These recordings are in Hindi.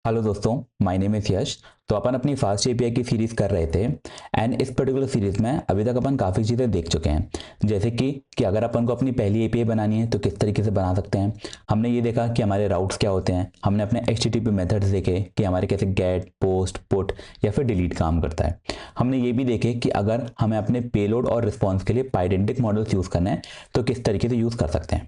हेलो दोस्तों, माय नेम इज़ यश। तो अपन अपनी फास्ट एपीआई की सीरीज़ कर रहे थे एंड इस पर्टिकुलर सीरीज़ में अभी तक अपन काफ़ी चीज़ें देख चुके हैं। जैसे कि अगर अपन को अपनी पहली एपीआई बनानी है तो किस तरीके से बना सकते हैं। हमने ये देखा कि हमारे राउट्स क्या होते हैं। हमने अपने एचटीटीपी मेथड्स देखे कि हमारे कैसे गेट, पोस्ट, पुट या फिर डिलीट काम करता है। हमने ये भी देखे कि अगर हमें अपने पेलोड और रिस्पॉन्स के लिए पाइडेंटिक मॉडल्स यूज़ करना है तो किस तरीके से यूज़ कर सकते हैं।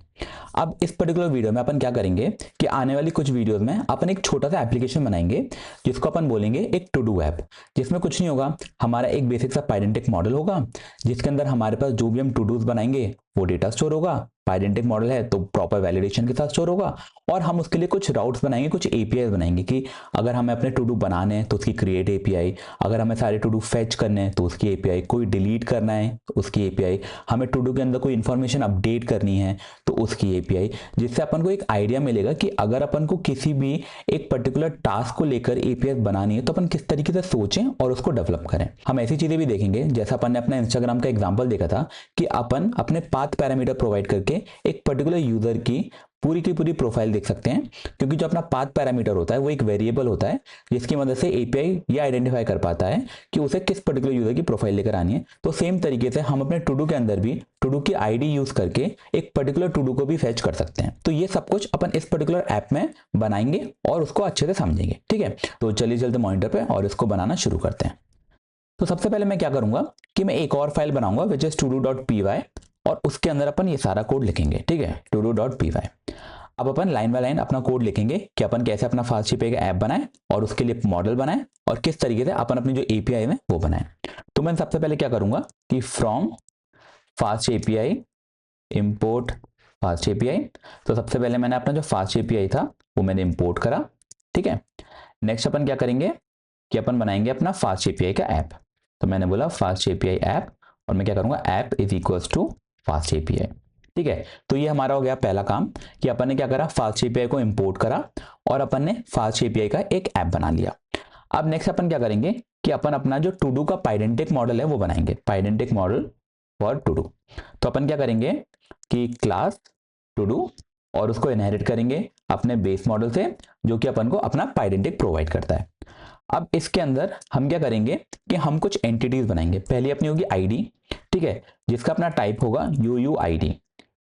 अब इस पर्टिकुलर वीडियो में अपन क्या करेंगे कि आने वाली कुछ वीडियोस में अपन एक छोटा सा एप्लीकेशन बनाएंगे जिसको अपन बोलेंगे एक टू डू ऐप। जिसमें कुछ नहीं होगा, हमारा एक बेसिक सा पाइडेंटिक मॉडल होगा जिसके अंदर हमारे पास जो भी हम टू डूज बनाएंगे वो डेटा स्टोर होगा। पाइडेंटिक मॉडल है तो प्रॉपर वैलिडेशन के साथ स्टोर होगा। और हम उसके लिए कुछ राउट्स बनाएंगे, कुछ एपीआई बनाएंगे कि अगर हमें अपने टू डू बनाने हैं तो उसकी क्रिएट एपीआई, अगर हमें सारे टू डू फेच करने हैं तो उसकी एपीआई, कोई डिलीट करना है तो उसकी एपीआई, हमें टू डू के अंदर कोई इन्फॉर्मेशन अपडेट करनी है तो उसकी एपीआई। जिससे अपन को एक आइडिया मिलेगा कि अगर अपन को किसी भी एक पर्टिकुलर टास्क को लेकर एपीआई बनानी है तो अपन किस तरीके से सोचें और उसको डेवलप करें। हम ऐसी चीजें भी देखेंगे जैसा अपन ने अपना इंस्टाग्राम का एग्जांपल देखा था कि अपन अपने पाथ पैरामीटर प्रोवाइड करके एक पर्टिकुलर यूजर की पूरी प्रोफाइल देख सकते हैं। क्योंकि जो अपना पाथ पैरामीटर होता है वो एक वेरिएबल होता है जिसकी मदद से एपीआई ये आइडेंटिफाई कर पाता है कि उसे किस पर्टिकुलर यूजर की प्रोफाइल लेकर आनी है। तो सेम तरीके से हम अपने टू डू के अंदर भी टू डू की आईडी यूज करके एक पर्टिकुलर टू डू को भी फेच कर सकते हैं। तो ये सब कुछ अपन इस पर्टिकुलर ऐप में बनाएंगे और उसको अच्छे से समझेंगे। ठीक है, तो चलिए चलते मॉनिटर पे और इसको बनाना शुरू करते हैं। तो सबसे पहले मैं क्या करूंगा कि मैं एक और फाइल बनाऊंगा विच इज todo.py और उसके अंदर अपन ये सारा कोड लिखेंगे। ठीक है, todo.py। अब अपन लाइन बाय लाइन अपना कोड लिखेंगे कि अपन कैसे अपना फास्ट एपीआई का ऐप बनाए और उसके लिए मॉडल बनाए और किस तरीके से अपन अपनी जो एपीआई है वो बनाए। तो मैं सबसे पहले क्या करूंगा कि from fast API import fast API. तो सबसे पहले मैंने अपना जो फास्ट एपीआई था वो मैंने इंपोर्ट करा। ठीक है, नेक्स्ट अपन क्या करेंगे कि अपन बनाएंगे अपना फास्ट एपीआई का ऐप। तो मैंने बोला फास्ट एपीआई ऐप और मैं क्या करूंगा app is equals to fast API. ठीक है, तो ये हमारा हो गया पहला काम कि अपन ने क्या करा, फास्ट एपीआई को इंपोर्ट करा और अपन ने फास्ट एपीआई का एक ऐप बना लिया। अब नेक्स्ट अपन क्या करेंगे कि अपन अपना जो टू डू का पाइडेंटिक मॉडल है वो बनाएंगे, पाइडेंटिक मॉडल फॉर टू डू। तो अपन क्या करेंगे कि क्लास टू डू और उसको इनहेरिट करेंगे अपने बेस मॉडल से जो कि अपन को अपना पाइडेंटिक प्रोवाइड करता है। अब इसके अंदर हम क्या करेंगे कि हम कुछ एंटिटीज बनाएंगे। पहली अपनी होगी आईडी, ठीक है, जिसका अपना टाइप होगा यूयूआईडी।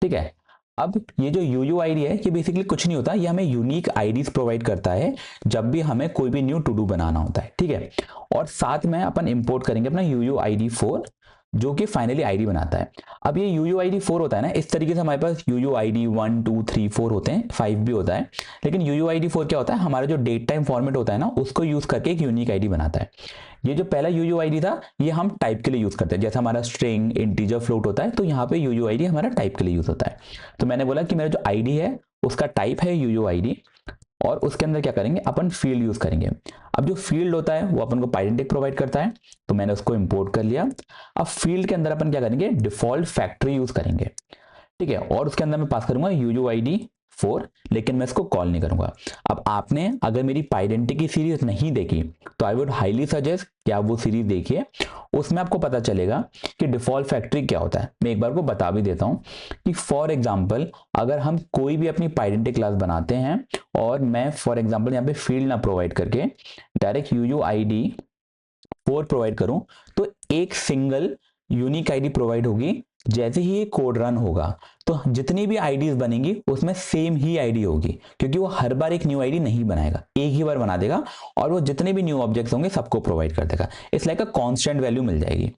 ठीक है, अब ये जो यूयूआईडी है ये बेसिकली कुछ नहीं होता, ये हमें यूनिक आईडीज प्रोवाइड करता है जब भी हमें कोई भी न्यू टू डू बनाना होता है। ठीक है, और साथ में अपन इंपोर्ट करेंगे अपना यूयूआईडी 4 जो कि फाइनली आईडी बनाता है। अब ये यूयूआईडी 4 होता है ना, इस तरीके से हमारे पास यूयूआईडी 1 2 3 4 होते हैं, 5 भी होता है। लेकिन यूयूआईडी 4 क्या होता है, हमारा जो डेट टाइम फॉर्मेट होता है ना उसको यूज करके एक यूनिक आईडी बनाता है। ये जो पहला यूयूआईडी था ये हम टाइप के लिए यूज करते हैं, जैसे हमारा स्ट्रिंग, इंटीजर, फ्लोट होता है तो यहाँ पे यूयूआईडी हमारा टाइप के लिए यूज होता है। तो मैंने बोला कि मेरा जो आईडी है उसका टाइप है यूयूआईडी और उसके अंदर क्या करेंगे अपन फील्ड यूज करेंगे। अब जो फील्ड होता है वो अपन को पाइडेंटिक प्रोवाइड करता है तो मैंने उसको इंपोर्ट कर लिया। अब फील्ड के अंदर अपन क्या करेंगे, डिफॉल्ट फैक्ट्री यूज करेंगे। ठीक है, और उसके अंदर मैं पास करूंगा यूयूआईडी 4, लेकिन मैं इसको कॉल नहीं करूंगा। अब आपने अगर मेरी पाइडेंटिटी की सीरीज नहीं देखी तो आई वुड हाईली सजेस्ट कि आप वो सीरीज देखिए, उसमें आपको पता चलेगा कि डिफॉल्ट फैक्ट्री क्या होता है। मैं एक बार को बता भी देता हूं कि फॉर एग्जांपल अगर हम कोई भी अपनी पाइडेंटिटी क्लास बनाते हैं और मैं फॉर एग्जांपल यहाँ पे फील्ड ना प्रोवाइड करके डायरेक्ट यूयूआईडी 4 प्रोवाइड करूं तो एक सिंगल यूनिक आईडी प्रोवाइड होगी। जैसे ही ये कोड रन होगा तो जितनी भी आईडीज बनेंगी उसमें सेम ही आईडी होगी, क्योंकि वो हर बार एक न्यू आईडी नहीं बनाएगा, एक ही बार बना देगा और वो जितने भी न्यू ऑब्जेक्ट्स होंगे सबको प्रोवाइड कर देगा। इस लाइक अ कांस्टेंट वैल्यू मिल जाएगी।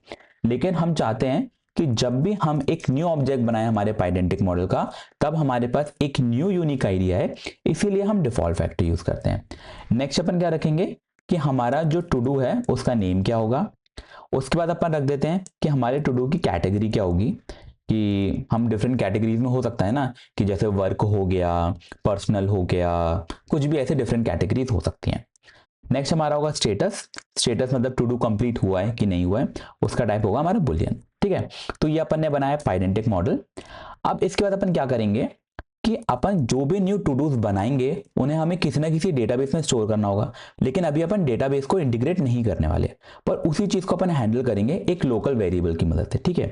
लेकिन हम चाहते हैं कि जब भी हम एक न्यू ऑब्जेक्ट बनाए हमारे पाइडेंटिक मॉडल का तब हमारे पास एक न्यू यूनिक आईडी है, इसीलिए हम डिफॉल्ट फैक्ट्री यूज करते हैं। नेक्स्ट अपन क्या रखेंगे कि हमारा जो टू डू है उसका नेम क्या होगा। उसके बाद अपन रख देते हैं कि हमारे टू डू की कैटेगरी क्या होगी, कि हम डिफरेंट कैटेगरीज में हो सकता है ना, कि जैसे वर्क हो गया, पर्सनल हो गया, कुछ भी ऐसे डिफरेंट कैटेगरीज हो सकती हैं। नेक्स्ट हमारा होगा स्टेटस। स्टेटस मतलब टू डू कंप्लीट हुआ है कि नहीं हुआ है, उसका टाइप होगा हमारा बुलियन। ठीक है, तो ये अपन ने बनाया पाइडेंटिक मॉडल। अब इसके बाद अपन क्या करेंगे कि अपन जो भी न्यू टू डूज बनाएंगे उन्हें हमें किसी ना किसी डेटाबेस में स्टोर करना होगा। लेकिन अभी अपन डेटाबेस को इंटीग्रेट नहीं करने वाले, पर उसी चीज को अपन हैंडल करेंगे एक लोकल वेरिएबल की मदद से। ठीक है,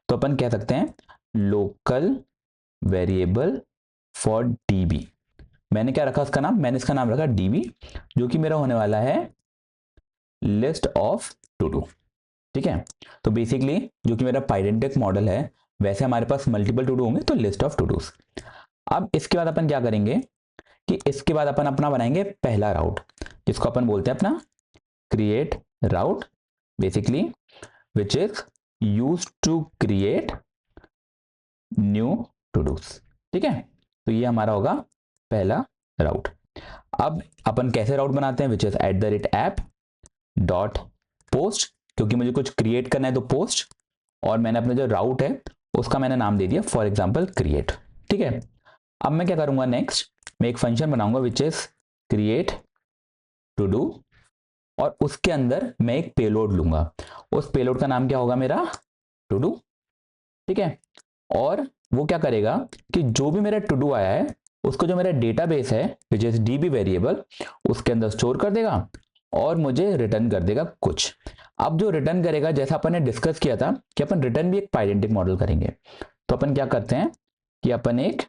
तो अपन कह सकते हैं लोकल वेरिएबल फॉर डीबी। मैंने क्या रखा उसका नाम, मैंने इसका नाम रखा db, जो कि मेरा होने वाला है लिस्ट ऑफ टू डू। ठीक है, तो बेसिकली जो कि मेरा पाइडेंटिक मॉडल है, वैसे हमारे पास मल्टीपल टू डू होंगे तो लिस्ट ऑफ टू डूज। अब इसके बाद अपन क्या करेंगे कि इसके बाद अपन अपना बनाएंगे पहला राउट, जिसको अपन बोलते हैं अपना create route, basically which is used to create new todos. ठीक है, तो ये हमारा होगा पहला राउट। अब अपन कैसे राउट बनाते हैं, विच इज @app.post, क्योंकि मुझे कुछ क्रिएट करना है तो पोस्ट, और मैंने अपना जो राउट है उसका मैंने नाम दे दिया फॉर एग्जाम्पल क्रिएट। ठीक है, अब मैं क्या करूंगा, नेक्स्ट मैं एक फंक्शन बनाऊंगा which is create todo, और उसके अंदर मैं एक पेलोड लूंगा, उस पेलोड का नाम क्या होगा मेरा टू डू। ठीक है, और वो क्या करेगा कि जो भी मेरा टू डू आया है उसको जो मेरा डेटाबेस है विच इज डीबी वेरिएबल, उसके अंदर स्टोर कर देगा और मुझे रिटर्न कर देगा कुछ। अब जो रिटर्न करेगा, जैसा अपन ने डिस्कस किया था कि अपन रिटर्न भी एक पाइडेंटिक मॉडल करेंगे, तो अपन क्या करते हैं कि अपन एक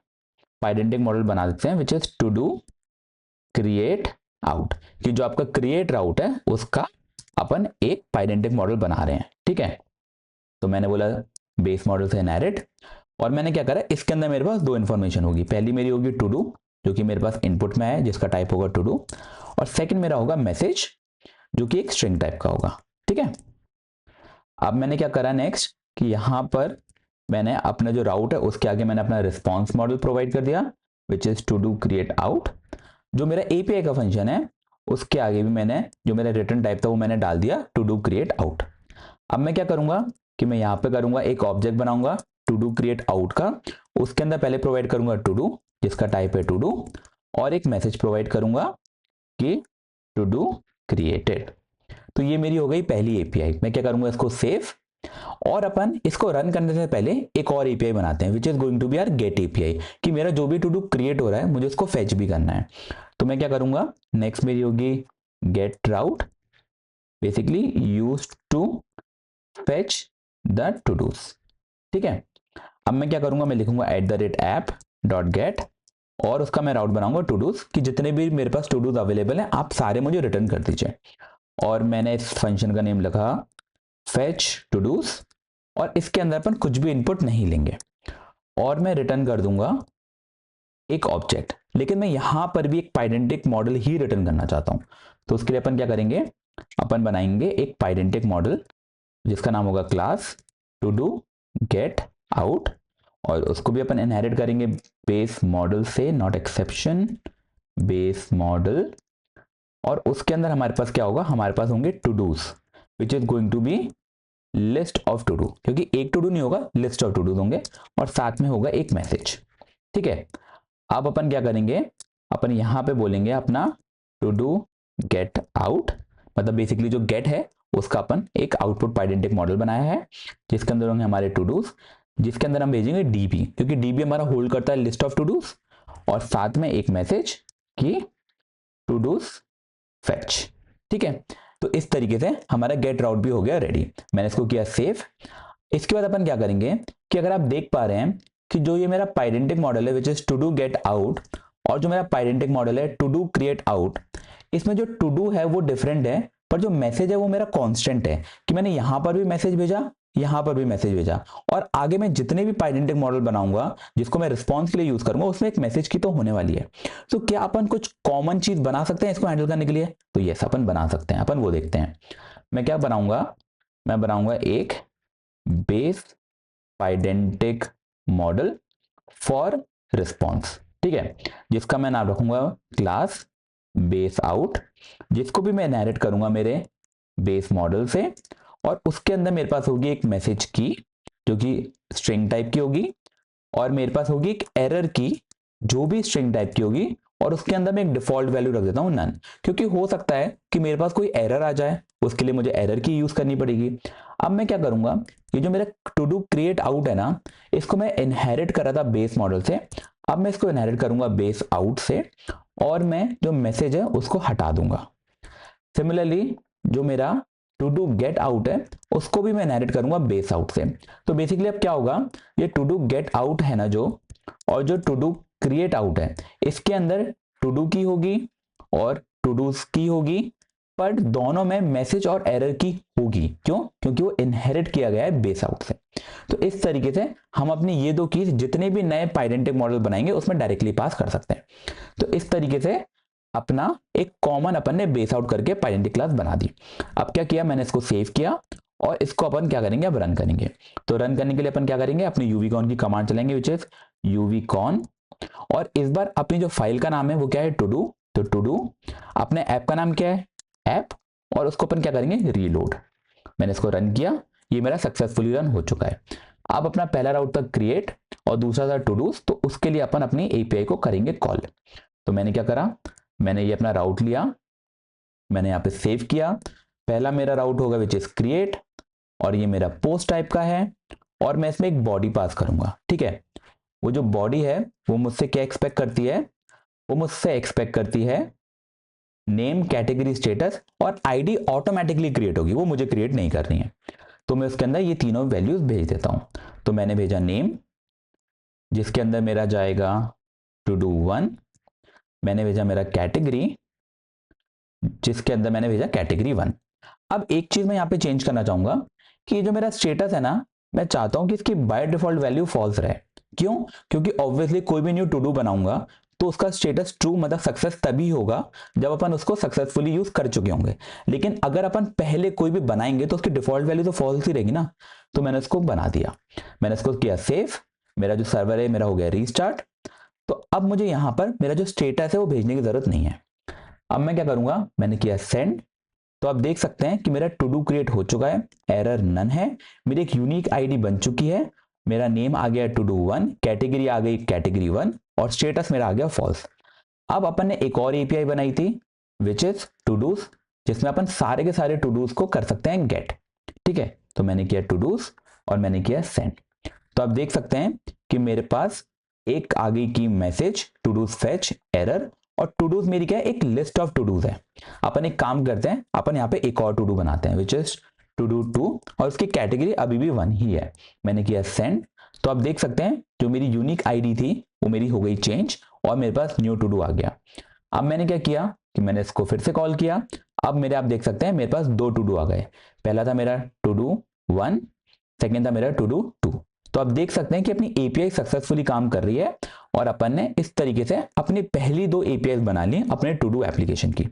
पाइडेंटिक मॉडल बना देते हैं which is todo create out, कि जो आपका क्रिएट राउट है उसका अपन एक पाइडेंटिक मॉडल बना रहे हैं। ठीक है, तो मैंने बोला बेस मॉडल से इनहेरिट, और मैंने क्या करा, इसके अंदर मेरे पास दो इंफॉर्मेशन होगी, पहली मेरी होगी टू डू जो कि मेरे पास इनपुट में है जिसका टाइप होगा टू डू, और सेकंड मेरा होगा मैसेज जो कि एक स्ट्रिंग टाइप का होगा। ठीक है, अब मैंने क्या करा नेक्स्ट कि यहां पर मैंने अपना जो राउट है उसके आगे मैंने अपना रिस्पॉन्स मॉडल प्रोवाइड कर दिया which is todo create out. जो मेरा एपीआई का फंक्शन है उसके आगे भी मैंने जो मेरा रिटर्न टाइप था वो मैंने डाल दिया टू डू क्रिएट आउट। अब मैं क्या करूंगा कि मैं यहाँ पे करूंगा एक ऑब्जेक्ट बनाऊंगा टू डू क्रिएट आउट का, उसके अंदर पहले प्रोवाइड करूंगा टू डू जिसका टाइप है टू डू, और एक मैसेज प्रोवाइड करूंगा कि टू डू क्रिएटेड। तो ये मेरी हो गई पहली एपीआई। मैं क्या करूंगा, इसको सेव, और अपन इसको रन करने से पहले एक और एपीआई बनाते हैं which is going to be our get API, कि मेरा जो भी टू डू क्रिएट हो रहा है मुझे उसको फेच भी करना है। तो मैं क्या करूंगा, नेक्स्ट मेरी होगी get route, basically used to fetch the todos. ठीक है, अब मैं क्या करूंगा, मैं लिखूंगा @app.get, और उसका मैं राउट बनाऊंगा टू डूज, कि जितने भी मेरे पास टू डूज अवेलेबल हैं आप सारे मुझे रिटर्न कर दीजिए। और मैंने इस फंक्शन का नेम लिखा फेच टू डूज, और इसके अंदर अपन कुछ भी इनपुट नहीं लेंगे, और मैं रिटर्न कर दूंगा एक ऑब्जेक्ट। लेकिन मैं यहां पर भी एक पाइडेंटिक मॉडल ही रिटर्न करना चाहता हूं, तो उसके लिए अपन क्या करेंगे, अपन बनाएंगे एक पाइडेंटिक मॉडल जिसका नाम होगा class todo get out, और उसको भी अपन इनहेरिट करेंगे बेस मॉडल से, नॉट एक्सेप्शन, बेस मॉडल। और उसके अंदर हमारे पास क्या होगा, हमारे पास होंगे todos which is going to be list of todo, क्योंकि एक टू डू नहीं होगा, लिस्ट ऑफ टू डू होंगे, और साथ में होगा एक मैसेज। ठीक है, अब अपन क्या करेंगे, अपन यहां पे बोलेंगे अपना टू डू गेट आउट, मतलब बेसिकली जो गेट है उसका अपन एक आउटपुट पाइडेंटिक मॉडल बनाया है जिसके अंदर होंगे हमारे टू डूज, जिसके अंदर हम भेजेंगे डीबी, क्योंकि डीबी हमारा होल्ड करता है लिस्ट ऑफ टू डूज, और साथ में एक मैसेज कि टू डूज फेच। ठीक है, तो इस तरीके से हमारा गेट राउट भी हो गया रेडी। मैंने इसको किया सेव। इसके बाद अपन क्या करेंगे कि अगर आप देख पा रहे हैं कि जो ये मेरा पाइडेंटिक मॉडल है which is todo get out, और जो मेरा पाइडेंटिक मॉडल है टू डू क्रिएट आउट, इसमें जो टू डू है वो डिफरेंट है, पर जो मैसेज है वो मेरा कांस्टेंट है, कि मैंने यहां पर भी मैसेज भेजा, यहां पर भी मैसेज भेजा, और आगे मैं जितने भी पाइडेंटिक मॉडल बनाऊंगा जिसको मैं रिस्पॉन्स के लिए यूज करूंगा उसमें एक मैसेज की तो होने वाली है। तो क्या अपन कुछ कॉमन चीज बना सकते हैं इसको हैंडल करने के लिए, तो यस अपन बना सकते हैं। अपन वो देखते हैं, मैं क्या बनाऊंगा, मैं बनाऊंगा एक बेस पाइडेंटिक मॉडल फॉर रिस्पॉन्स। ठीक है, जिसका मैं नाम रखूंगा क्लास बेस आउट, जिसको भी मैं इनहेरिट करूंगा मेरे बेस मॉडल से, और उसके अंदर मेरे पास होगी एक मैसेज की जो कि स्ट्रिंग टाइप की होगी, और मेरे पास होगी एक एरर की जो भी स्ट्रिंग टाइप की होगी, और उसके अंदर मैं एक डिफॉल्ट वैल्यू रख देता हूं नन, क्योंकि हो सकता है कि मेरे पास कोई एरर आ जाए, उसके लिए मुझे एरर की यूज करनी पड़ेगी। अब मैं क्या करूंगा, ये जो मेरा टू डू क्रिएट आउट है ना, इसको मैं इनहेरिट कर रहा था बेस मॉडल से, अब मैं इसको इनहेरिट करूंगा बेस आउट से, और मैं जो मैसेज है उसको हटा दूंगा। सिमिलरली जो मेरा टू डू गेट आउट है उसको भी मैं इनहेरिट करूंगा बेस आउट से। तो बेसिकली अब क्या होगा, ये टू डू गेट आउट है ना जो, और जो टू डू क्रिएट आउट है, इसके अंदर टू डू की होगी और टू डूज की होगी, पर दोनों में मैसेज और एरर की होगी। क्यों? क्योंकि वो इनहेरिट किया गया है बेस आउट से। तो इस तरीके से हम अपने ये दो कीज जितने भी नए पाइडेंटिक मॉडल बनाएंगे उसमें डायरेक्टली पास कर सकते हैं। तो इस तरीके से अपना एक कॉमन अपन ने बेस आउट करके पाइडेंटिक क्लास बना दी। अब क्या किया, मैंने इसको सेव किया और इसको अपन क्या करेंगे, अब रन करेंगे। तो रन करने के लिए अपन क्या करेंगे, अपनी uvcon की कमांड चलेंगे विच इज uvcon, और इस बार अपनी जो फाइल का नाम है वो क्या है, टू डू। तो टू डू, अपने ऐप का नाम क्या है, ऐप, और उसको अपन क्या करेंगे, रीलोड। मैंने इसको रन किया, ये मेरा सक्सेसफुली रन हो चुका है। अब अपना पहला राउट था क्रिएट और दूसरा था टू डूज, तो उसके लिए अपन अपनी एपीआई को करेंगे कॉल। तो मैंने क्या करा, मैंने ये अपना राउट लिया, मैंने यहाँ पे सेव किया। पहला मेरा राउट होगा विच इज क्रिएट, और ये मेरा पोस्ट टाइप का है, और मैं इसमें एक बॉडी पास करूंगा। ठीक है, वो जो बॉडी है वो मुझसे क्या एक्सपेक्ट करती है, वो मुझसे एक्सपेक्ट करती है नेम, कैटेगरी, स्टेटस, और आईडी ऑटोमेटिकली क्रिएट होगी, वो मुझे क्रिएट नहीं करनी है। तो मैं उसके अंदर ये तीनों वैल्यूज भेज देता हूं। तो मैंने भेजा नेम, जिसके अंदर मेरा जाएगा टू डू 1, मैंने भेजा मेरा कैटेगरी, जिसके अंदर मैंने भेजा कैटेगरी 1। अब एक चीज मैं यहाँ पे चेंज करना चाहूंगा कि जो मेरा स्टेटस है ना, मैं चाहता हूं कि इसकी बाय डिफॉल्ट वैल्यू फॉल्स रहे। क्यों? क्योंकि ऑब्वियसली कोई भी न्यू टू डू बनाऊंगा तो उसका स्टेटस ट्रू मतलब सक्सेस तभी होगा जब अपन उसको सक्सेसफुली यूज कर चुके होंगे। लेकिन अगर अपन पहले कोई भी बनाएंगे तो उसकी डिफॉल्ट वैल्यू तो फॉल्स ही रहेगी ना। तो मैंने उसको बना दिया, मैंने इसको किया सेव, मेरा जो सर्वर है मेरा हो गया रीस्टार्ट। तो अब मुझे यहां पर मेरा जो स्टेटस है वो भेजने की जरूरत नहीं है। अब मैं क्या करूंगा, मैंने किया सेंड। तो आप देख सकते हैं कि मेरा टू डू क्रिएट हो चुका है, एरर नन है, मेरी एक यूनिक आईडी बन चुकी है, मेरा नेम आ गया टू डू 1, कैटेगरी आ गई कैटेगरी 1, और स्टेटस मेरा आ गया फॉल्स। अब अपन ने एक और एपीआई बनाई थी विच इज टू डूज, जिसमें अपन सारे के सारे टू डूज को कर सकते हैं गेट। ठीक है, तो मैंने किया टू डूज और मैंने किया सेंड। तो आप देख सकते हैं कि मेरे पास एक आ गई की message todos fetch error, और टू डूज मेरी क्या है, एक लिस्ट ऑफ टू डूज है। अपन एक काम करते हैं, अपन यहाँ पे एक और टू डू बनाते हैं विच इज टू डू 2, और उसकी कैटेगरी अभी भी 1 ही है। मैंने किया सेंड। तो आप देख सकते हैं जो मेरी यूनिक आईडी थी वो मेरी हो गई चेंज, और मेरे पास न्यू टू डू आ गया। अब मैंने क्या किया कि मैंने इसको फिर से कॉल किया। अब मेरे आप देख सकते हैं मेरे पास दो टू डू आ गए, पहला था मेरा टू डू 1, सेकेंड था मेरा टू डू 2। तो आप देख सकते हैं कि अपनी एपीआई सक्सेसफुली काम कर रही है, और अपन ने इस तरीके से अपनी पहली दो एपीआई बना ली अपने टू डू एप्लीकेशन की।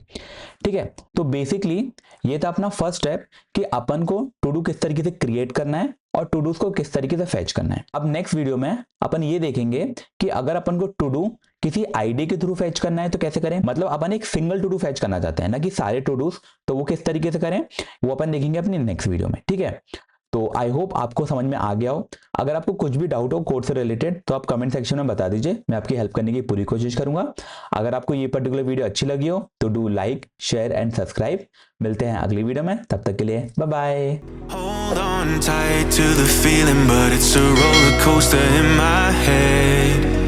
ठीक है, तो बेसिकली ये था अपना फर्स्ट स्टेप कि अपन को टू डू किस तरीके से क्रिएट करना है और टू डूज को किस तरीके से फेच करना है। अब नेक्स्ट वीडियो में अपन ये देखेंगे कि अगर अपन को टू डू किसी आईडी के थ्रू फेच करना है तो कैसे करें, मतलब अपन एक सिंगल टू डू फेच करना चाहते हैं ना कि सारे टू डूज, तो वो किस तरीके से करें वो अपन देखेंगे अपनी नेक्स्ट वीडियो में। ठीक है, तो आई होप आपको समझ में आ गया हो। अगर आपको कुछ भी डाउट हो कोड से रिलेटेड तो आप कमेंट सेक्शन में बता दीजिए, मैं आपकी हेल्प करने की पूरी कोशिश करूंगा। अगर आपको ये पर्टिकुलर वीडियो अच्छी लगी हो तो do like, share and subscribe. मिलते हैं अगली वीडियो में, तब तक के लिए bye bye. Hold on tight to the feeling, but it's a roller coaster in my head.